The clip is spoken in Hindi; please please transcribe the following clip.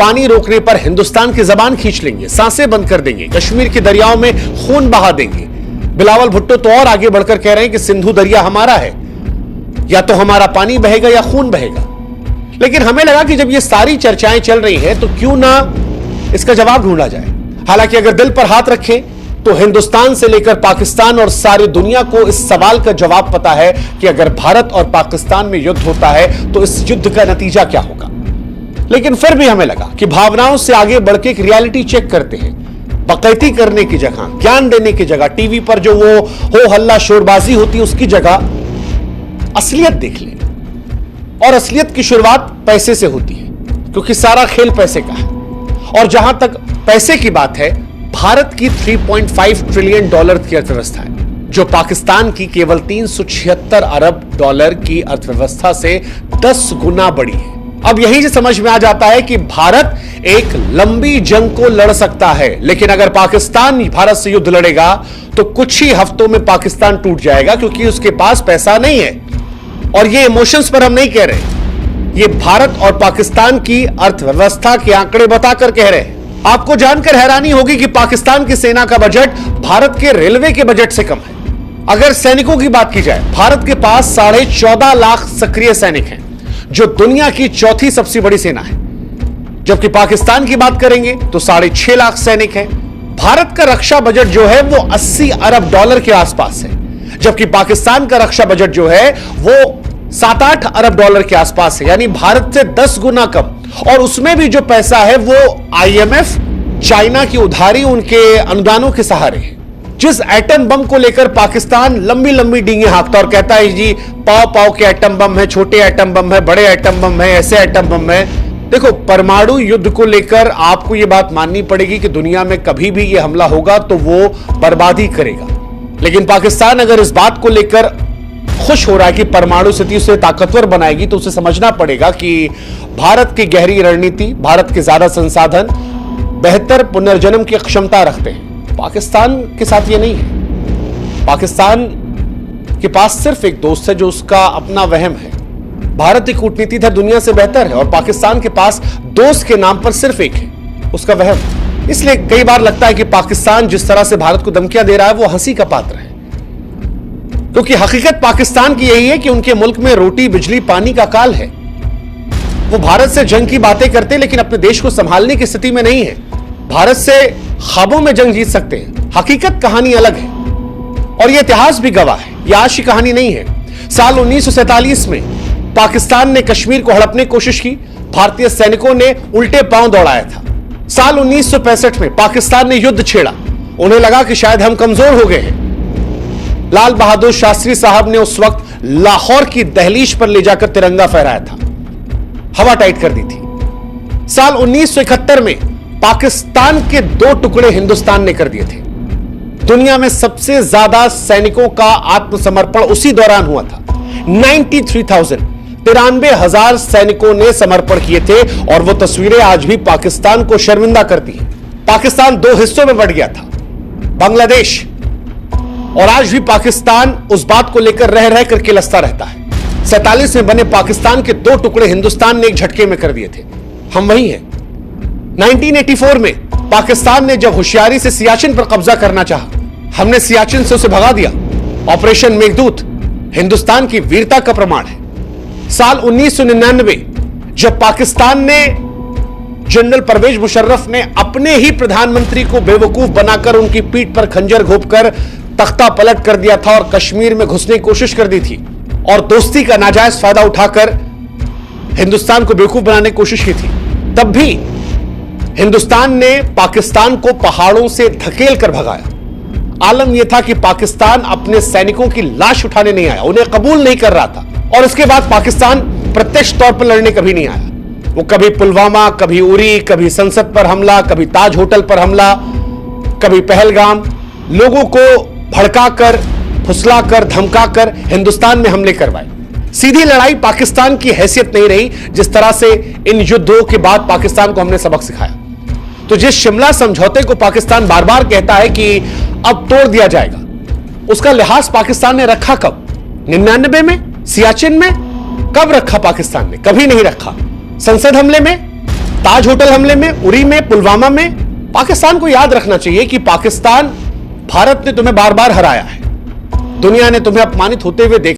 पानी रोकने पर हिंदुस्तान की जबान खींच लेंगे, सांसें बंद कर देंगे, कश्मीर के दरियाओं में खून बहा देंगे। बिलावल भुट्टो तो और आगे बढ़कर कह रहे हैं कि सिंधु दरिया हमारा है, या तो हमारा पानी बहेगा या खून बहेगा। लेकिन हमें लगा कि जब ये सारी चर्चाएं चल रही हैं तो क्यों ना इसका जवाब ढूंढा जाए। हालांकि अगर दिल पर हाथ रखें तो हिंदुस्तान से लेकर पाकिस्तान और सारी दुनिया को इस सवाल का जवाब पता है कि अगर भारत और पाकिस्तान में युद्ध होता है तो इस युद्ध का नतीजा क्या होगा। लेकिन फिर भी हमें लगा कि भावनाओं से आगे बढ़ के एक रियलिटी चेक करते हैं। बकैती करने की जगह, ज्ञान देने की जगह, टीवी पर जो वो हो हल्ला शोरबाजी होती है उसकी जगह असलियत देख लें। और असलियत की शुरुआत पैसे से होती है, क्योंकि सारा खेल पैसे का है। और जहां तक पैसे की बात है, भारत की 3.5 ट्रिलियन डॉलर की अर्थव्यवस्था है, जो पाकिस्तान की केवल 376 अरब डॉलर की अर्थव्यवस्था से 10 गुना बड़ी है। अब यही से समझ में आ जाता है कि भारत एक लंबी जंग को लड़ सकता है, लेकिन अगर पाकिस्तान भारत से युद्ध लड़ेगा तो कुछ ही हफ्तों में पाकिस्तान टूट जाएगा, क्योंकि उसके पास पैसा नहीं है। और ये इमोशंस पर हम नहीं कह रहे, ये भारत और पाकिस्तान की अर्थव्यवस्था के आंकड़े बताकर कह रहे हैं। आपको जानकर हैरानी होगी कि पाकिस्तान की सेना का बजट भारत के रेलवे के बजट से कम है। अगर सैनिकों की बात की जाए, भारत के पास 14.5 लाख सक्रिय सैनिक हैं, जो दुनिया की चौथी सबसे बड़ी सेना है। जबकि पाकिस्तान की बात करेंगे तो 6.5 लाख सैनिक हैं। भारत का रक्षा बजट जो है वो 80 अरब डॉलर के आसपास है, जबकि पाकिस्तान का रक्षा बजट जो है वो 7-8 अरब डॉलर के आसपास है, यानी भारत से 10 गुना कम। और उसमें भी जो पैसा है वो IMF, चाइना की उधारी, उनके अनुदानों के सहारे है। जिस एटम बम को लेकर पाकिस्तान लंबी लंबी डींगे हाँकता और कहता है जी पाव पाव के एटम बम है, छोटे एटम बम है, बड़े एटम बम है, ऐसे एटम बम है। देखो, परमाणु युद्ध को लेकर आपको यह बात माननी पड़ेगी कि दुनिया में कभी भी यह हमला होगा तो वो बर्बादी करेगा। लेकिन पाकिस्तान अगर इस बात को लेकर खुश हो रहा है कि परमाणु स्थिति उसे ताकतवर बनाएगी, तो उसे समझना पड़ेगा कि भारत की गहरी रणनीति, भारत के ज्यादा संसाधन, बेहतर पुनर्जन्म की क्षमता रखते हैं। पाकिस्तान के साथ ये नहीं है। पाकिस्तान के पास सिर्फ एक दोस्त है जो उसका अपना वहम है। भारत की कूटनीति इधर दुनिया से बेहतर है और पाकिस्तान के पास दोस्त के नाम पर सिर्फ एक है, उसका वहम। इसलिए कई बार लगता है कि पाकिस्तान जिस तरह से भारत को धमकियां दे रहा है वो हंसी का पात्र है, क्योंकि हकीकत पाकिस्तान की यही है कि उनके मुल्क में रोटी, बिजली, पानी का काल है। वो भारत से जंग की बातें करते हैं, लेकिन अपने देश को संभालने की स्थिति में नहीं है। भारत से ख्वाबों में जंग जीत सकते हैं, हकीकत कहानी अलग है। और यह इतिहास भी गवाह है, यह आज की कहानी नहीं है। साल 1947 में पाकिस्तान ने कश्मीर को हड़पने की कोशिश की, भारतीय सैनिकों ने उल्टे पांव दौड़ाया था। साल 1965 में पाकिस्तान ने युद्ध छेड़ा, उन्हें लगा कि शायद हम कमजोर हो गए हैं। लाल बहादुर शास्त्री साहब ने उस वक्त लाहौर की दहलीज पर ले जाकर तिरंगा फहराया था, हवा टाइट कर दी थी। साल 1971 में पाकिस्तान के 2 टुकड़े हिंदुस्तान ने कर दिए थे। दुनिया में सबसे ज्यादा सैनिकों का आत्मसमर्पण उसी दौरान हुआ था। 93,000 सैनिकों ने समर्पण किए थे, और वो तस्वीरें आज भी पाकिस्तान को शर्मिंदा करती हैं। पाकिस्तान 2 हिस्सों में बढ़ गया था, बांग्लादेश, और आज भी पाकिस्तान उस बात को लेकर रह रह कर किलसता रहता है। 47 में बने पाकिस्तान के 2 टुकड़े हिंदुस्तान ने एक झटके में कर दिए थे। हम वही हैं। 1984 में पाकिस्तान ने जब होशियारी से सियाचिन पर कब्जा करना चाहा, हमने सियाचिन से उसे भगा दिया। ऑपरेशन मेघदूत हिंदुस्तान की वीरता का प्रमाण है। साल 1999 जब पाकिस्तान ने, जनरल परवेज मुशर्रफ ने अपने ही प्रधानमंत्री को बेवकूफ बनाकर उनकी पीठ पर खंजर घोंपकर तख्ता पलट कर दिया था और कश्मीर में घुसने की कोशिश कर दी थी, और दोस्ती का नाजायज फायदा उठाकर हिंदुस्तान को बेवकूफ बनाने की कोशिश की थी, तब भी हिंदुस्तान ने पाकिस्तान को पहाड़ों से धकेल कर भगाया। आलम यह था कि पाकिस्तान अपने सैनिकों की लाश उठाने नहीं आया, उन्हें कबूल नहीं कर रहा था। और उसके बाद पाकिस्तान प्रत्यक्ष तौर पर लड़ने कभी नहीं आया। वो कभी पुलवामा, कभी उरी, कभी संसद पर हमला, कभी ताज होटल पर हमला, कभी पहलगाम, लोगों को भड़काकर, फुसलाकर, धमकाकर हिंदुस्तान में हमले करवाए। सीधी लड़ाई पाकिस्तान की हैसियत नहीं रही, जिस तरह से इन युद्धों के बाद पाकिस्तान को हमने सबक सिखाया। तो जिस शिमला समझौते को पाकिस्तान बार बार कहता है कि अब तोड़ दिया जाएगा, उसका लिहाज पाकिस्तान ने रखा कब? 99 में, सियाचिन में? कब रखा पाकिस्तान ने? कभी नहीं रखा। संसद हमले में? ताज होटल हमले में, उरी में, पुलवामा में पाकिस्तान को याद रखना चाहिए कि पाकिस्तान, भारत ने तुम्हें बार बार हराया है, दुनिया ने तुम्हें अपमानित होते हुए देखा।